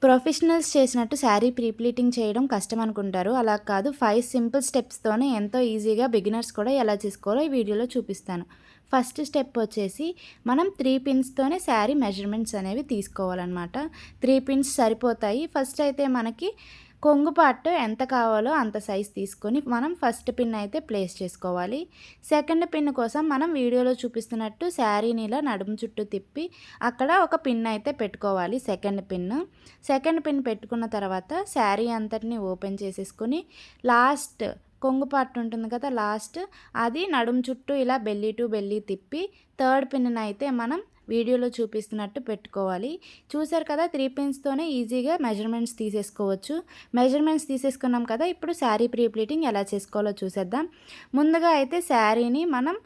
Professionals చేసినట్టు sari pre pleating చేయడం కష్టం అనుకుంటారు. అలా కాదు 5 సింపుల్ స్టెప్స్‌తోనే ఎంతో ఈజీగా బిగినర్స్ కూడా ఎలా చేసుకోవాలో ఈ వీడియోలో చూపిస్తాను. ఫస్ట్ స్టెప్ వచ్చేసి మనం 3 పిన్స్‌తోనే శారీ మెజర్‌మెంట్స్ అనేవి తీసుకోవాలనమాట. 3 పిన్స్ సరిపోతాయి. ఫస్ట్ అయితే మనకి కొంగు పార్ట్ ఎంత కావాలో అంత సైజ్ తీసుకొని మనం ఫస్ట్ పిన్ అయితే ప్లేస్ చేసుకోవాలి. సెకండ్ పిన్ కోసం మనం వీడియోలో చూపిస్తున్నట్టు శారీని ఇలా నడుము చుట్టూ తిప్పి అక్కడ ఒక పిన్ అయితే పెట్టుకోవాలి. సెకండ్ పిన్ పెట్టుకున్న తర్వాత శారీ అంతటిని ఓపెన్ చేసేసుకొని లాస్ట్ కొంగు పార్ట్ ఉంటుంది కదా, లాస్ట్ అది నడుము చుట్టూ ఇలా బెల్లీ టు బెల్లీ తిప్పి థర్డ్ పిన్ అయితే మనం వీడియోలో చూపిస్తున్నట్టు పెట్టుకోవాలి. చూసారు కదా, 3 పిన్స్తోనే ఈజీగా మెజర్మెంట్స్ తీసేసుకోవచ్చు. మెజర్మెంట్స్ తీసేసుకున్నాం కదా, ఇప్పుడు శారీ ప్రీ ప్లీటింగ్ ఎలా చేసుకోవాలో చూసేద్దాం. ముందుగా అయితే శారీని మనం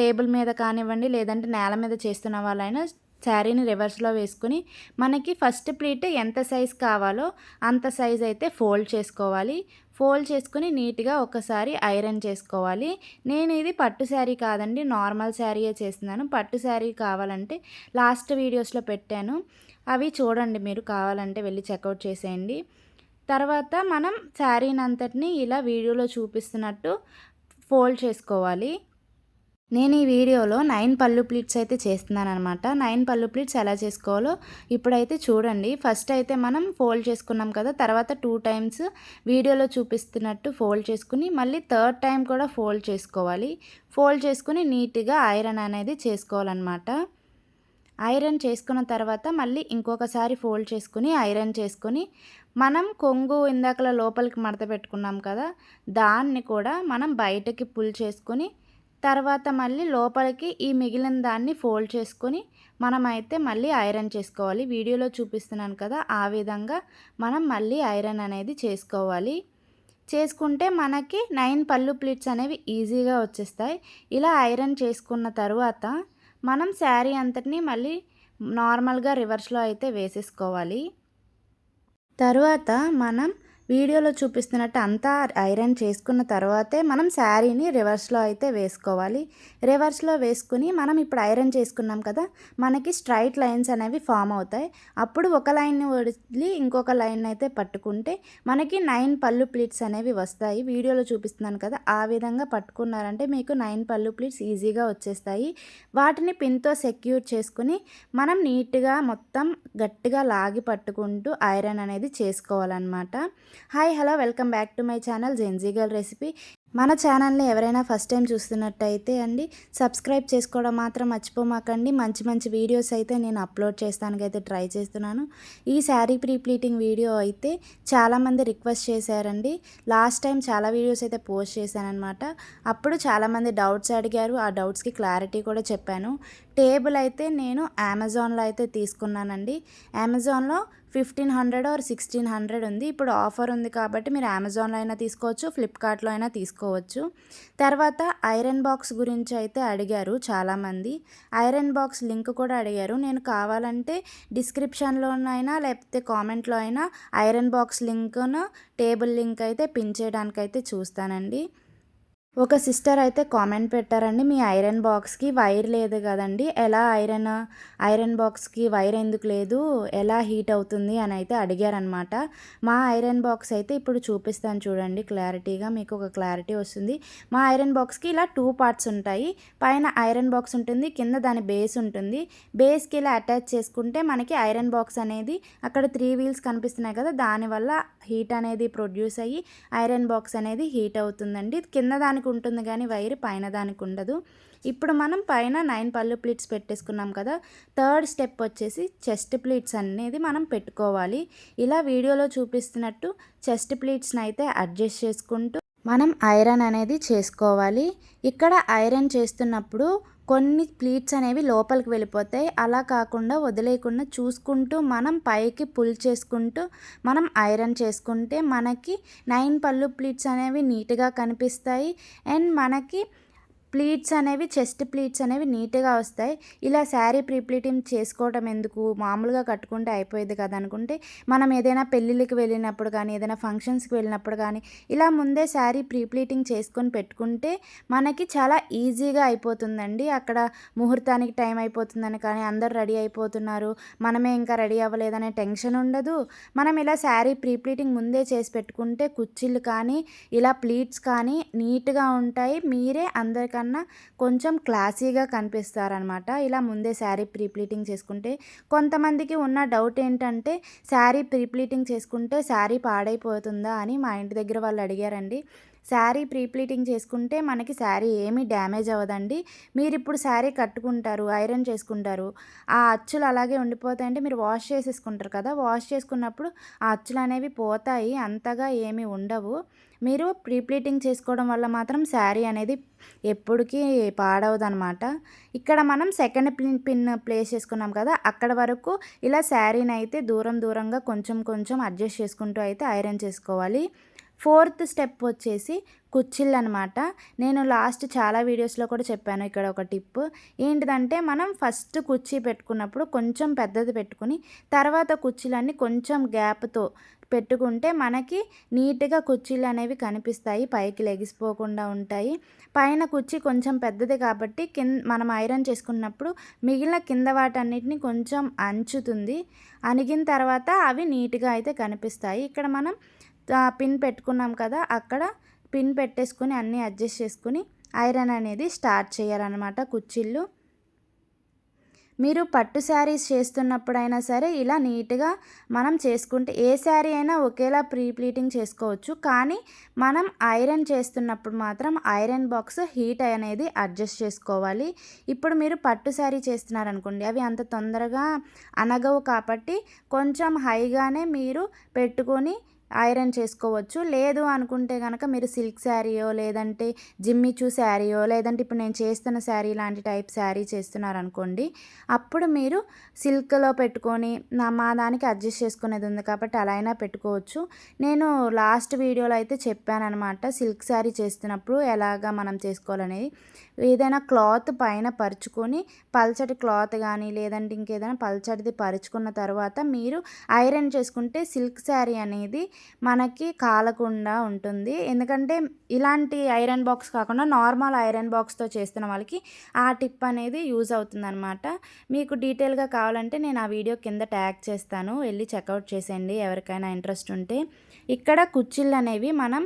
టేబుల్ మీద కానివ్వండి, లేదంటే నేల మీద చేస్తున్న వాళ్ళైనా శారీని రివర్స్లో వేసుకుని మనకి ఫస్ట్ ప్లీట్ ఎంత సైజ్ కావాలో అంత సైజ్ అయితే ఫోల్డ్ చేసుకోవాలి. ఫోల్డ్ చేసుకుని నీట్గా ఒకసారి ఐరన్ చేసుకోవాలి. నేను ఇది పట్టు శారీ కాదండి, నార్మల్ శారీయే చేస్తున్నాను. పట్టు శారీ కావాలంటే లాస్ట్ వీడియోస్లో పెట్టాను, అవి చూడండి, మీరు కావాలంటే వెళ్ళి చెక్అవుట్ చేసేయండి. తర్వాత మనం శారీని అంతటిని ఇలా వీడియోలో చూపిస్తున్నట్టు ఫోల్డ్ చేసుకోవాలి. నేను ఈ వీడియోలో 9 పళ్ళు ప్లీట్స్ అయితే చేస్తున్నానమాట. 9 పళ్ళు ప్లీట్స్ ఎలా చేసుకోవాలో ఇప్పుడైతే చూడండి. ఫస్ట్ అయితే మనం ఫోల్డ్ చేసుకున్నాం కదా, తర్వాత 2 టైమ్స్ వీడియోలో చూపిస్తున్నట్టు ఫోల్డ్ చేసుకుని మళ్ళీ థర్డ్ టైం కూడా ఫోల్డ్ చేసుకోవాలి. ఫోల్డ్ చేసుకుని నీట్గా ఐరన్ అనేది చేసుకోవాలన్నమాట. ఐరన్ చేసుకున్న తర్వాత మళ్ళీ ఇంకొకసారి ఫోల్డ్ చేసుకుని ఐరన్ చేసుకుని మనం కొంగు ఇందాకలా లోపలికి మడత పెట్టుకున్నాం కదా, దాన్ని కూడా మనం బయటకి పుల్ చేసుకుని తర్వాత మళ్ళీ లోపలికి ఈ మిగిలిన దాన్ని ఫోల్డ్ చేసుకొని మనమైతే మళ్ళీ ఐరన్ చేసుకోవాలి. వీడియోలో చూపిస్తున్నాను కదా, ఆ విధంగా మనం మళ్ళీ ఐరన్ అనేది చేసుకోవాలి. చేసుకుంటే మనకి 9 పళ్ళు ప్లీట్స్ అనేవి ఈజీగా వచ్చేస్తాయి. ఇలా ఐరన్ చేసుకున్న తర్వాత మనం శారీ అంతటిని మళ్ళీ నార్మల్గా రివర్స్లో అయితే వేసేసుకోవాలి. తరువాత మనం వీడియోలో చూపిస్తున్నట్టు అంతా ఐరన్ చేసుకున్న తర్వాతే మనం శారీని రివర్స్లో అయితే వేసుకోవాలి. రివర్స్లో వేసుకుని మనం ఇప్పుడు ఐరన్ చేసుకున్నాం కదా, మనకి స్ట్రైట్ లైన్స్ అనేవి ఫామ్ అవుతాయి. అప్పుడు ఒక లైన్ని వదిలి ఇంకొక లైన్ అయితే పట్టుకుంటే మనకి 9 పళ్ళు ప్లీట్స్ అనేవి వస్తాయి. వీడియోలో చూపిస్తున్నాను కదా, ఆ విధంగా పట్టుకున్నారంటే మీకు 9 పళ్ళు ప్లీట్స్ ఈజీగా వచ్చేస్తాయి. వాటిని పిన్తో సెక్యూర్ చేసుకుని మనం నీట్గా మొత్తం గట్టిగా లాగి పట్టుకుంటూ ఐరన్ అనేది చేసుకోవాలన్నమాట. Hi hello, welcome back to my channel Gen Z girl recipe. మన ఛానల్ని ఎవరైనా ఫస్ట్ టైం చూస్తున్నట్టయితే అండి సబ్స్క్రైబ్ చేసుకోవడం మాత్రం మర్చిపోమాకండి. మంచి మంచి వీడియోస్ అయితే నేను అప్లోడ్ చేస్తానికైతే ట్రై చేస్తున్నాను. ఈ శారీ ప్రీ ప్లీటింగ్ వీడియో అయితే చాలామంది రిక్వెస్ట్ చేశారండి. లాస్ట్ టైం చాలా వీడియోస్ అయితే పోస్ట్ చేశానన్నమాట. అప్పుడు చాలామంది డౌట్స్ అడిగారు, ఆ డౌట్స్కి క్లారిటీ కూడా చెప్పాను. టేబుల్ అయితే నేను అమెజాన్లో అయితే తీసుకున్నానండి. అమెజాన్లో 1500 ఆర్ 1600 ఉంది. ఇప్పుడు ఆఫర్ ఉంది కాబట్టి మీరు అమెజాన్లో అయినా తీసుకోవచ్చు, ఫ్లిప్కార్ట్లో అయినా తీసుకోవచ్చు. తర్వాత ఐరన్ బాక్స్ గురించి అయితే అడిగారు చాలామంది. ఐరన్ బాక్స్ లింక్ కూడా అడిగారు. నేను కావాలంటే డిస్క్రిప్షన్లోనైనా లేకపోతే కామెంట్లో అయినా ఐరన్ బాక్స్ లింక్ను టేబుల్ లింక్ అయితే పిన్ చేయడానికైతే చూస్తానండి. ఒక సిస్టర్ అయితే కామెంట్ పెట్టారండి, మీ ఐరన్ బాక్స్కి వైర్ లేదు కదండి, ఎలా ఐరన్ బాక్స్కి వైర్ ఎందుకు లేదు, ఎలా హీట్ అవుతుంది అని అయితే అడిగారనమాట. మా ఐరన్ బాక్స్ అయితే ఇప్పుడు చూపిస్తాను చూడండి, క్లారిటీగా మీకు ఒక క్లారిటీ వస్తుంది. మా ఐరన్ బాక్స్కి ఇలా 2 పార్ట్స్ ఉంటాయి. పైన ఐరన్ బాక్స్ ఉంటుంది, కింద దాని బేస్ ఉంటుంది. బేస్కి ఇలా అటాచ్ చేసుకుంటే మనకి ఐరన్ బాక్స్ అనేది అక్కడ 3 వీల్స్ కనిపిస్తున్నాయి కదా, దానివల్ల హీట్ అనేది ప్రొడ్యూస్ అయ్యి ఐరన్ బాక్స్ అనేది హీట్ అవుతుందండి. కింద దానికి ఉంటుంది కానీ వైర్, పైన దానికి ఉండదు. ఇప్పుడు మనం పైన 9 పళ్ళు ప్లీట్స్ పెట్టేసుకున్నాం కదా, థర్డ్ స్టెప్ వచ్చేసి చెస్ట్ ప్లీట్స్ అనేది మనం పెట్టుకోవాలి. ఇలా వీడియోలో చూపిస్తున్నట్టు చెస్ట్ ప్లీట్స్ని అయితే అడ్జస్ట్ చేసుకుంటూ మనం ఐరన్ అనేది చేసుకోవాలి. ఇక్కడ ఐరన్ చేస్తున్నప్పుడు కొన్ని ప్లీట్స్ అనేవి లోపలికి వెళ్ళిపోతాయి. అలా కాకుండా వదిలేయకుండా చూసుకుంటూ మనం పైకి పుల్ చేసుకుంటూ మనం ఐరన్ చేసుకుంటే మనకి 9 పళ్ళు ప్లీట్స్ అనేవి నీట్గా కనిపిస్తాయి. అండ్ మనకి ప్లీట్స్ అనేవి చెస్ట్ ప్లీట్స్ అనేవి నీట్‌గా వస్తాయి. ఇలా శారీ ప్రీ ప్లీటింగ్ చేసుకోవటం ఎందుకు? మామూలుగా కట్టుకుంటే అయిపోయేది కదా అనుకుంటే, మనం ఏదైనా పెళ్ళిళ్ళకి వెళ్ళినప్పుడు కానీ, ఏదైనా ఫంక్షన్స్‌కి వెళ్ళినప్పుడు కానీ, ఇలా ముందే శారీ ప్రీ ప్లీటింగ్ చేసుకొని పెట్టుకుంటే మనకి చాలా ఈజీగా అయిపోతుందండి. అక్కడ ముహూర్తానికి టైం అయిపోతుందని కానీ, అందరూ రెడీ అయిపోతున్నారు, మనమే ఇంకా రెడీ అవ్వలేదనే టెన్షన్ ఉండదు. మనం ఇలా శారీ ప్రీ ప్లీటింగ్ ముందే చేసి పెట్టుకుంటే కుచ్చిళ్ళు కానీ, ఇలా ప్లీట్స్ కానీ నీట్‌గా ఉంటాయి. మీరే అందరికన్నా కొంచెం క్లాసీగా కనిపిస్తారనమాట. ఇలా ముందే శారీ ప్రీ ప్లీటింగ్ చేసుకుంటే. కొంతమందికి ఉన్న డౌట్ ఏంటంటే శారీ ప్రీ ప్లీటింగ్ చేసుకుంటే శారీ పాడైపోతుందా అని మా ఇంటి దగ్గర వాళ్ళు అడిగారండి. శారీ ప్రీ ప్లీటింగ్ చేసుకుంటే మనకి శారీ ఏమీ డ్యామేజ్ అవ్వదండి. మీరిప్పుడు శారీ కట్టుకుంటారు, ఐరన్ చేసుకుంటారు. ఆ అచ్చులు అలాగే ఉండిపోతాయంటే మీరు వాష్ చేసేసుకుంటారు కదా! వాష్ చేసుకున్నప్పుడు ఆ అచ్చులనేవి పోతాయి. అంతగా ఏమీ ఉండవు. మీరు ప్రీ ప్లీటింగ్ చేసుకోవడం వల్ల మాత్రం శారీ అనేది ఎప్పటికీ పాడవదనమాట. ఇక్కడ మనం సెకండ్ పిన్ ప్లేస్ చేసుకున్నాం కదా! అక్కడ వరకు ఇలా శారీనైతే దూరంగా కొంచెం కొంచెం అడ్జస్ట్ చేసుకుంటూ అయితే ఐరన్ చేసుకోవాలి. ఫోర్త్ స్టెప్ వచ్చేసి కుచ్చిళ్ళనమాట. నేను లాస్ట్ చాలా వీడియోస్‌లో కూడా చెప్పాను ఇక్కడ ఒక టిప్. ఏంటిదంటే మనం ఫస్ట్ కుర్చీ పెట్టుకున్నప్పుడు కొంచెం పెద్దది పెట్టుకొని, తర్వాత కుర్చీలన్నీ కొంచెం గ్యాప్‌తో పెట్టుకుంటే మనకి నీట్‌గా కుర్చీలనేవి కనిపిస్తాయి. పైకి లెగిసిపోకుండా ఉంటాయి. పైన కుర్చీ కొంచెం పెద్దది కాబట్టి మనం ఐరన్ చేసుకున్నప్పుడు మిగిలిన కింద వాటన్నిటిని కొంచెం అంచుతుంది. అణిగిన తర్వాత అవి నీట్‌గా అయితే కనిపిస్తాయి. ఇక్కడ మనం పిన్ పెట్టుకున్నాం కదా! అక్కడ పిన్ పెట్టేసుకొని అన్నీ అడ్జస్ట్ చేసుకొని ఐరన్ అనేది స్టార్ట్ చేయాలన్నమాట కుచ్చిళ్ళు. మీరు పట్టు శారీస్ చేస్తున్నప్పుడైనా సరే ఇలా నీట్‌గా మనం చేసుకుంటే ఏ శారీ అయినా ఒకేలా ప్రీ ప్లీటింగ్ చేసుకోవచ్చు. కానీ మనం ఐరన్ చేస్తున్నప్పుడు మాత్రం ఐరన్ బాక్స్ హీట్ అనేది అడ్జస్ట్ చేసుకోవాలి. ఇప్పుడు మీరు పట్టు శారీ చేస్తున్నారనుకోండి, అవి అంత తొందరగా అనగవు కాబట్టి కొంచెం హైగానే మీరు పెట్టుకొని ఐరన్ చేసుకోవచ్చు. లేదు అనుకుంటే గనక మీరు సిల్క్ శారీయో, లేదంటే జిమ్మిచూ శారీయో, లేదంటే ఇప్పుడు నేను చేస్తున్న శారీ లాంటి టైప్ శారీ చేస్తున్నారనుకోండి, అప్పుడు మీరు సిల్క్‌లో పెట్టుకొని మా దానికి అడ్జస్ట్ చేసుకునేది ఉంది కాబట్టి అలా అయినా పెట్టుకోవచ్చు. నేను లాస్ట్ వీడియోలో అయితే చెప్పాననమాట సిల్క్ శారీ చేస్తున్నప్పుడు ఎలాగా మనం చేసుకోవాలనేది. ఏదైనా క్లాత్ పైన పరుచుకొని పల్చటి క్లాత్ గానీ, లేదంటే ఇంకేదైనా పల్చటిది పరుచుకున్న తర్వాత మీరు ఐరన్ చేసుకుంటే సిల్క్ శారీ అనేది మనకి కాలకుండా ఉంటుంది. ఎందుకంటే ఇలాంటి ఐరన్ బాక్స్ కాకుండా నార్మల్ ఐరన్ బాక్స్‌తో చేస్తున్న వాళ్ళకి ఆ టిప్ అనేది యూజ్ అవుతుందనమాట. మీకు డీటెయిల్‌గా కావాలంటే నేను ఆ వీడియో కింద ట్యాగ్ చేస్తాను. వెళ్లి చెక్‌ఔట్ చేసేయండి ఎవరికైనా ఇంట్రెస్ట్ ఉంటే. ఇక్కడ కుచ్చిళ్ళనేవి మనం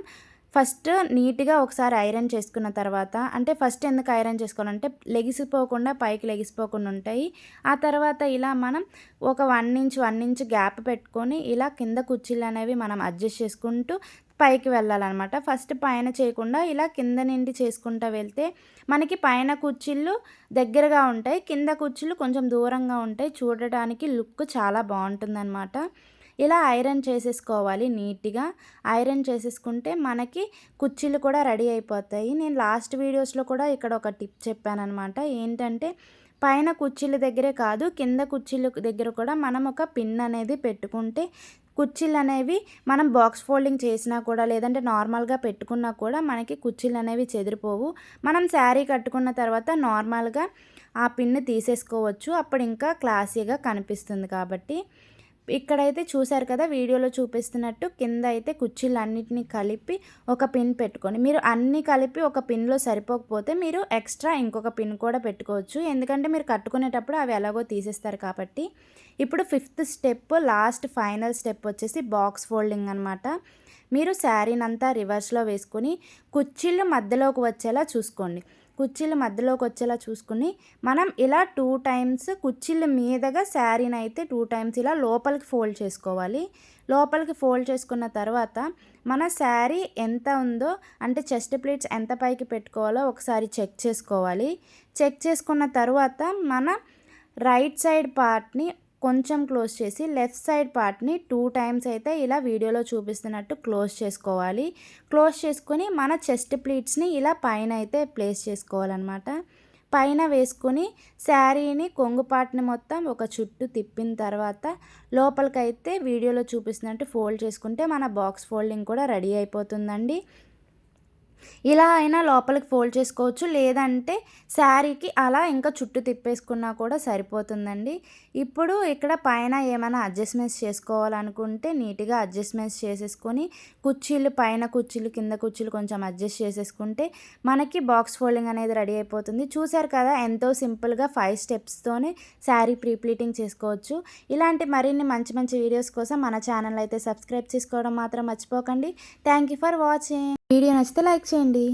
ఫస్ట్ నీట్‌గా ఒకసారి ఐరన్ చేసుకున్న తర్వాత అంటే ఫస్ట్ ఎందుకు ఐరన్ చేసుకోవాలంటే లెగిసిపోకుండా పైకి లెగిసిపోకుండా ఉంటాయి. ఆ తర్వాత ఇలా మనం ఒక 1 ఇంచ్ గ్యాప్ పెట్టుకొని ఇలా కింద కుచ్చిళ్ళనేవి మనం అడ్జస్ట్ చేసుకుంటూ పైకి వెళ్ళాలనమాట. ఫస్ట్ పైన చేయకుండా ఇలా కింద నుండి చేసుకుంటా వెళ్తే మనకి పైన కుచ్చిళ్ళు దగ్గరగా ఉంటాయి. కింద కుచ్చిళ్ళు కొంచెం దూరంగా ఉంటాయి. చూడటానికి లుక్ చాలా బావుంటుందనమాట. ఇలా ఐరన్ చేసేసుకోవాలి నీట్‌గా. ఐరన్ చేసేసుకుంటే మనకి కుచ్చిళ్ళు కూడా రెడీ అయిపోతాయి. నేను లాస్ట్ వీడియోస్‌లో కూడా ఇక్కడ ఒక టిప్ చెప్పాననమాట. ఏంటంటే పైన కుచ్చిళ్ళ దగ్గరే కాదు, కింద కుచ్చిళ్ళ దగ్గర కూడా మనం ఒక పిన్ అనేది పెట్టుకుంటే కుచ్చిళ్ళనేవి మనం బాక్స్ ఫోల్డింగ్ చేసినా కూడా లేదంటే నార్మల్‌గా పెట్టుకున్నా కూడా మనకి కుచ్చిళ్ళనేవి చెదిరిపోవు. మనం శారీ కట్టుకున్న తర్వాత నార్మల్‌గా ఆ పిన్ తీసేసుకోవచ్చు. అప్పుడు ఇంకా క్లాసీగా కనిపిస్తుంది కాబట్టి. ఇక్కడైతే చూసారు కదా వీడియోలో చూపిస్తున్నట్టు కింద అయితే కుర్చీలన్నిటిని కలిపి ఒక పిన్ పెట్టుకొని మీరు అన్నీ కలిపి ఒక పిన్‌లో సరిపోకపోతే మీరు ఎక్స్ట్రా ఇంకొక పిన్ కూడా పెట్టుకోవచ్చు. ఎందుకంటే మీరు కట్టుకునేటప్పుడు అవి ఎలాగో తీసేస్తారు కాబట్టి. ఇప్పుడు fifth step last final step వచ్చేసి బాక్స్ ఫోల్డింగ్ అనమాట. మీరు శారీనంతా రివర్స్‌లో వేసుకొని కుచ్చిళ్ళు మధ్యలోకి వచ్చేలా చూసుకోండి. కుచ్చిళ్ళు మధ్యలోకి వచ్చేలా చూసుకుని మనం ఇలా 2 టైమ్స్ కుచ్చిళ్ళ మీదగా శారీనైతే 2 టైమ్స్ ఇలా లోపలికి ఫోల్డ్ చేసుకోవాలి. లోపలికి ఫోల్డ్ చేసుకున్న తర్వాత మన శారీ ఎంత ఉందో అంటే చెస్ట్ ప్లీట్స్ ఎంత పైకి పెట్టుకోవాలో ఒకసారి చెక్ చేసుకోవాలి. చెక్ చేసుకున్న తర్వాత మన రైట్ సైడ్ పార్ట్‌ని కొంచెం క్లోజ్ చేసి లెఫ్ట్ సైడ్ పార్ట్‌ని 2 టైమ్స్ అయితే ఇలా వీడియోలో చూపిస్తున్నట్టు క్లోజ్ చేసుకోవాలి. క్లోజ్ చేసుకొని మన చెస్ట్ ప్లీట్స్‌ని ఇలా పైన అయితే ప్లేస్ చేసుకోవాలన్నమాట. పైన వేసుకొని శారీని కొంగు పార్ట్‌ని మొత్తం ఒక చుట్టూ తిప్పిన తర్వాత లోపలికైతే వీడియోలో చూపిస్తున్నట్టు ఫోల్డ్ చేసుకుంటే మన బాక్స్ ఫోల్డింగ్ కూడా రెడీ అయిపోతుందండి. ఇలా అయినా లోపలికి ఫోల్డ్ చేసుకోవచ్చు. లేదంటే శారీకి అలా ఇంకా చుట్టూ తిప్పేసుకున్నా కూడా సరిపోతుందండి. ఇప్పుడు ఇక్కడ పైన ఏమైనా అడ్జస్ట్‌మెంట్స్ చేసుకోవాలనుకుంటే నీట్‌గా అడ్జస్ట్‌మెంట్స్ చేసేసుకొని కుర్చీలు పైన కుర్చీలు, కింద కుర్చీలు కొంచెం అడ్జస్ట్ చేసేసుకుంటే మనకి బాక్స్ ఫోల్డింగ్ అనేది రెడీ అయిపోతుంది. చూసారు కదా! ఎంతో సింపుల్‌గా 5 స్టెప్స్‌తోనే శారీ ప్రీ ప్లీటింగ్ చేసుకోవచ్చు. ఇలాంటి మరిన్ని మంచి మంచి వీడియోస్ కోసం మన ఛానల్ అయితే సబ్స్క్రైబ్ చేసుకోవడం మాత్రం మర్చిపోకండి. Thank you for watching. Video నచ్చితే లైక్ చేయండి.